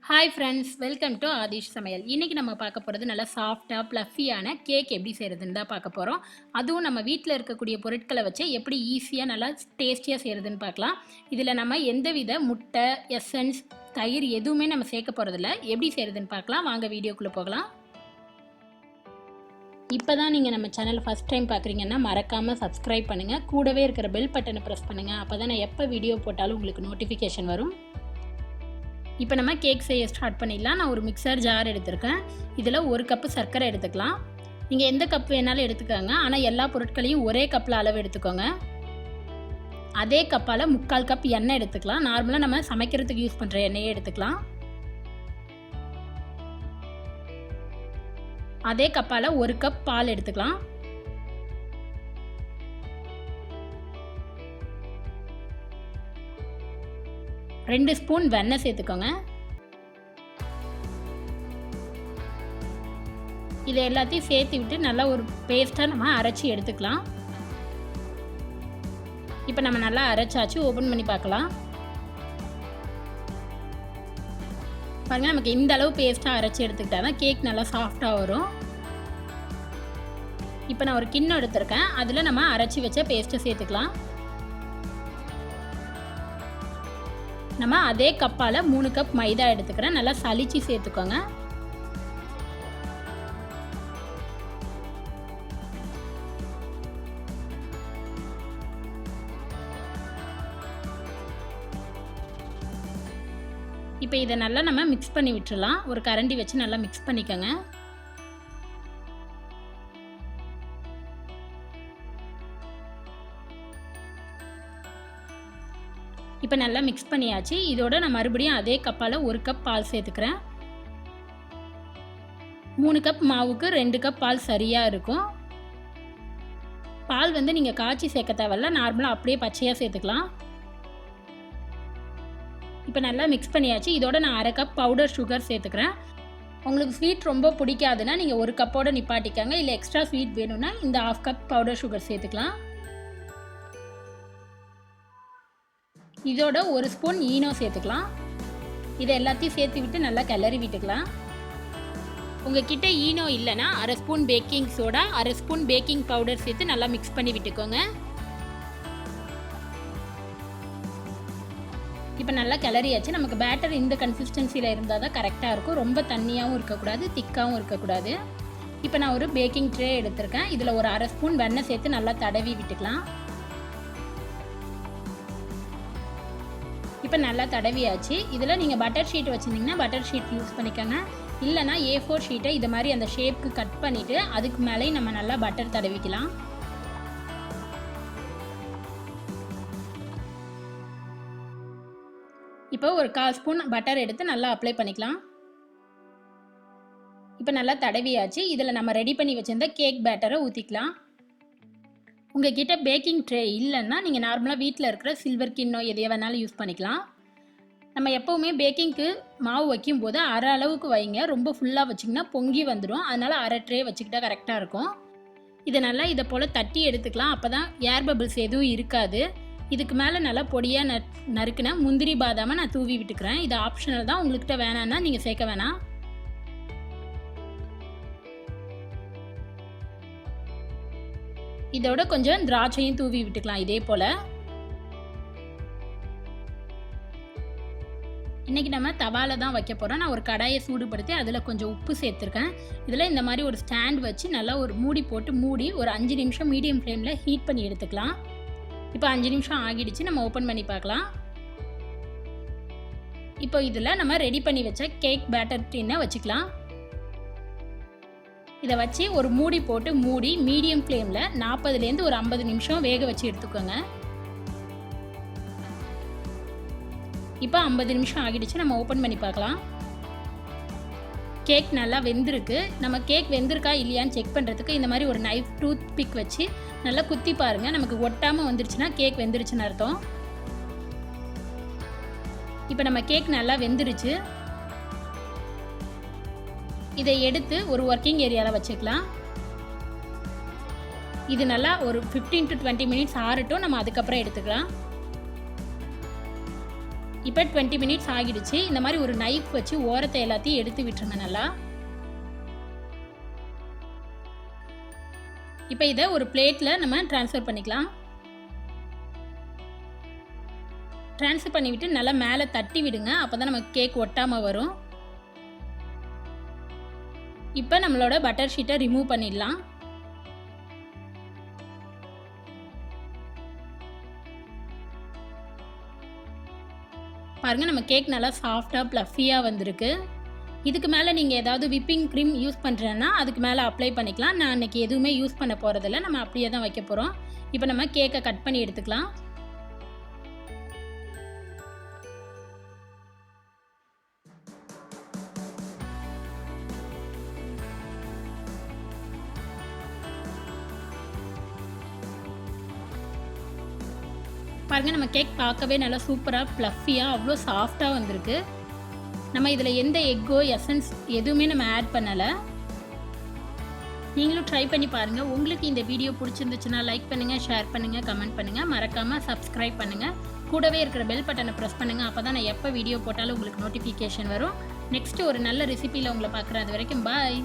Hi friends, welcome to Aadish சமையல். இன்றைக்கி நம்ம பார்க்க போகிறது நல்லா சாஃப்டாக ப்ளஃபியான கேக் எப்படி செய்கிறதுன்னு தான் பார்க்க போகிறோம். அதுவும் நம்ம வீட்டில் இருக்கக்கூடிய பொருட்களை வச்சு எப்படி ஈஸியாக நல்லா டேஸ்டியாக செய்கிறதுன்னு பார்க்கலாம். இதில் நம்ம எந்தவித முட்டை, எசன்ஸ், தயிர் எதுவுமே நம்ம சேர்க்க போகிறதில்ல. எப்படி செய்கிறதுன்னு பார்க்கலாம். வாங்க வீடியோக்குள்ளே போகலாம். இப்போ தான் நீங்கள் நம்ம சேனல் ஃபஸ்ட் டைம் பார்க்குறீங்கன்னா மறக்காமல் சப்ஸ்கிரைப் பண்ணுங்கள். கூடவே இருக்கிற பெல் பட்டனை ப்ரெஸ் பண்ணுங்கள். அப்போ தான் நான் எப்போ வீடியோ போட்டாலும் உங்களுக்கு நோட்டிஃபிகேஷன் வரும். இப்போ நம்ம கேக் செய்ய ஸ்டார்ட் பண்ணிடலாம். நான் ஒரு மிக்சர் ஜார் எடுத்திருக்கேன். இதில் 1 கப்பு சர்க்கரை எடுத்துக்கலாம். நீங்கள் எந்த கப் வேணாலும் எடுத்துக்கோங்க. ஆனால் எல்லா பொருட்களையும் ஒரே கப்பில் அளவு எடுத்துக்கோங்க. அதே கப்பால் 3/4 கப் எண்ணெய் எடுத்துக்கலாம். நார்மலாக நம்ம சமைக்கிறதுக்கு யூஸ் பண்ணுற எண்ணெயே எடுத்துக்கலாம். அதே கப்பால் 1 கப் பால் எடுத்துக்கலாம். ரெண்டு ஸ்பூன் வெண்ணெய் சேர்த்துக்கோங்க. இதை எல்லாத்தையும் சேர்த்து விட்டு நல்லா ஒரு பேஸ்ட்டாக நம்ம அரைச்சி எடுத்துக்கலாம். இப்போ நம்ம நல்லா அரைச்சாச்சு. ஓப்பன் பண்ணி பார்க்கலாம். பாருங்கள், நமக்கு இந்த அளவு பேஸ்ட்டாக அரைச்சி எடுத்துக்கிட்டா தான் கேக் நல்லா சாஃப்டாக வரும். இப்போ நான் ஒரு கிண்ணம் எடுத்திருக்கேன். அதில் நம்ம அரைச்சி வச்ச பேஸ்ட்டை சேர்த்துக்கலாம். நம்ம அதே கப்பால் 3 கப் மைதா எடுத்துக்கிறேன். நல்லா சலிச்சு சேர்த்துக்கோங்க. இப்போ இதை நல்லா நம்ம மிக்ஸ் பண்ணி விட்டுறலாம். ஒரு கரண்டி வச்சு நல்லா மிக்ஸ் பண்ணிக்கோங்க. இப்போ நல்லா மிக்ஸ் பண்ணியாச்சு. இதோட நான் மறுபடியும் அதே கப்பால் 1 கப் பால் சேர்த்துக்கிறேன். 3 கப் மாவுக்கு 2 கப் பால் சரியாக இருக்கும். பால் வந்து நீங்கள் காய்ச்சி சேர்க்க தேவையில்ல, நார்மலாக அப்படியே பச்சையாக சேர்த்துக்கலாம். இப்போ நல்லா மிக்ஸ் பண்ணியாச்சு. இதோட நான் 1/2 கப் பவுடர் சுகர் சேர்த்துக்கிறேன். உங்களுக்கு ஸ்வீட் ரொம்ப பிடிக்காதுன்னா நீங்கள் 1 கப்போடு நிப்பாட்டிக்கோங்க. இல்லை எக்ஸ்ட்ரா ஸ்வீட் வேணும்னா இந்த 1/2 கப் பவுடர் சுகர் சேர்த்துக்கலாம். இதோட 1 ஸ்பூன் ஈனோ சேர்த்துக்கலாம். இதை எல்லாத்தையும் சேர்த்து விட்டு நல்லா கிளறி விட்டுக்கலாம். உங்ககிட்ட ஈனோ இல்லைன்னா 1/2 spoon baking soda, 1/2 spoon baking powder சேர்த்து நல்லா மிக்ஸ் பண்ணி விட்டுக்கோங்க. இப்போ நல்லா கிளறியாச்சு. நமக்கு பேட்டர் இந்த கன்சிஸ்டன்சியில் இருந்தால் தான் கரெக்டாக இருக்கும். ரொம்ப தண்ணியாகவும் இருக்கக்கூடாது, திக்காகவும் இருக்கக்கூடாது. இப்போ நான் ஒரு பேக்கிங் ட்ரே எடுத்திருக்கேன். இதில் ஒரு 1/2 ஸ்பூன் வெண்ணெய் சேர்த்து நல்லா தடவி விட்டுக்கலாம். இப்போ நல்லா தடவியாச்சு. இதில் நீங்கள் பட்டர் ஷீட் வச்சுருந்தீங்கன்னா பட்டர் ஷீட் யூஸ் பண்ணிக்கோங்க. இல்லைனா A4 ஷீட்டை இது மாதிரி அந்த ஷேப்புக்கு கட் பண்ணிவிட்டு அதுக்கு மேலே நம்ம நல்லா பட்டர் தடவிக்கலாம். இப்போ ஒரு 1/4 ஸ்பூன் பட்டர் எடுத்து நல்லா அப்ளை பண்ணிக்கலாம். இப்போ நல்லா தடவியாச்சு. இதில் நம்ம ரெடி பண்ணி வச்சுருந்த கேக் பேட்டரை ஊற்றிக்கலாம். உங்கள் கிட்ட பேக்கிங் ட்ரே இல்லைன்னா நீங்கள் நார்மலாக வீட்டில் இருக்கிற சில்வர் கிண்ணோ எதையோ வேணாலும் யூஸ் பண்ணிக்கலாம். நம்ம எப்போவுமே பேக்கிங்க்கு மாவு வைக்கும்போது அரை அளவுக்கு வைங்க. ரொம்ப ஃபுல்லாக வச்சிங்கன்னா பொங்கி வந்துடும். அதனால் அரை ட்ரே வச்சுக்கிட்டா கரெக்டாக இருக்கும். இதை நல்லா இதை போல் தட்டி எடுத்துக்கலாம். அப்போ தான் ஏர் பபிள்ஸ் எதுவும் இருக்காது. இதுக்கு மேலே நல்லா பொடியாக நறுக்குன முந்திரி பாதாமை நான் தூவி விட்டுக்கிறேன். இது ஆப்ஷனல் தான். உங்கள்கிட்ட வேணான்னா நீங்கள் சேர்க்க வேணாம். இதோட கொஞ்சம் திராட்சையும் தூவி விட்டுக்கலாம். இதே போல் இன்றைக்கி நம்ம தவாவில் தான் வைக்க போகிறோம். நான் ஒரு கடாயை சூடுபடுத்தி அதில் கொஞ்சம் உப்பு சேர்த்துருக்கேன். இதில் இந்த மாதிரி ஒரு ஸ்டாண்ட் வச்சு நல்லா ஒரு மூடி போட்டு மூடி ஒரு 5 நிமிஷம் மீடியம் ஃப்ளேமில் ஹீட் பண்ணி எடுத்துக்கலாம். இப்போ 5 நிமிஷம் ஆகிடுச்சு. நம்ம ஓப்பன் பண்ணி பார்க்கலாம். இப்போ இதில் நம்ம ரெடி பண்ணி வச்ச கேக் பேட்டர் டின்னை வச்சுக்கலாம். இதை வச்சு ஒரு மூடி போட்டு மூடி மீடியம் ஃப்ளேமில் 40லேருந்து ஒரு 50 நிமிஷம் வேக வச்சு எடுத்துக்கோங்க. இப்போ 50 நிமிஷம் ஆகிடுச்சு. நம்ம ஓப்பன் பண்ணி பார்க்கலாம். கேக் நல்லா வெந்திருக்கு. நம்ம கேக் வெந்திருக்கா இல்லையான்னு செக் பண்ணுறதுக்கு இந்த மாதிரி ஒரு நைஃப் டூத் பிக் வச்சு நல்லா குத்தி பாருங்கள். நமக்கு ஒட்டாமல் வந்துருச்சுன்னா கேக் வெந்துருச்சுன்னு அர்த்தம். இப்போ நம்ம கேக் நல்லா வெந்துருச்சு. இதை எடுத்து ஒரு ஒர்க்கிங் ஏரியாவில் வச்சுக்கலாம். இது நல்லா ஒரு 15 to 20 மினிட்ஸ் ஆறட்டும். நம்ம அதுக்கப்புறம் எடுத்துக்கலாம். இப்போ 20 மினிட்ஸ் ஆகிடுச்சு. இந்த மாதிரி ஒரு நைஃப் வச்சு ஓரத்தை எல்லாத்தையும் எடுத்து விட்டுருங்க நல்லா. இப்போ இதை ஒரு பிளேட்டில் நம்ம ட்ரான்ஸ்ஃபர் பண்ணிக்கலாம். ட்ரான்ஸ்ஃபர் பண்ணிவிட்டு நல்லா மேலே தட்டி விடுங்க. அப்போ தான் நமக்கு கேக் ஒட்டாமல் வரும். இப்போ நம்மளோட பட்டர் ஷீட்டை ரிமூவ் பண்ணிடலாம். பாருங்கள், நம்ம கேக் நல்லா சாஃப்டாக ப்ளஃபியாக வந்திருக்கு. இதுக்கு மேலே நீங்கள் ஏதாவது விப்பிங் க்ரீம் யூஸ் பண்ணுறேன்னா அதுக்கு மேலே அப்ளை பண்ணிக்கலாம். நான் அன்றைக்கி எதுவுமே யூஸ் பண்ண போகிறதில்ல, நம்ம அப்படியே தான் வைக்க போகிறோம். இப்போ நம்ம கேக்கை கட் பண்ணி எடுத்துக்கலாம். பாருங்கள், நம்ம கேக் பார்க்கவே நல்லா சூப்பராக ப்ளஃபியாக அவ்வளோ சாஃப்டாக வந்திருக்கு. நம்ம இதில் எந்த எக்கோ எசன்ஸ் எதுவுமே நம்ம ஆட் பண்ணலை. நீங்களும் ட்ரை பண்ணி பாருங்கள். உங்களுக்கு இந்த வீடியோ பிடிச்சிருந்துச்சுன்னா லைக் பண்ணுங்கள், ஷேர் பண்ணுங்கள், கமெண்ட் பண்ணுங்கள். மறக்காமல் சப்ஸ்கிரைப் பண்ணுங்கள். கூடவே இருக்கிற பெல் பட்டனை ப்ரெஸ் பண்ணுங்கள். அப்போ தான் நான் எப்போ வீடியோ போட்டாலும் உங்களுக்கு நோட்டிஃபிகேஷன் வரும். நெக்ஸ்ட்டு ஒரு நல்ல ரெசிபியில் உங்களை பார்க்குறேன். அது வரைக்கும் பாய்.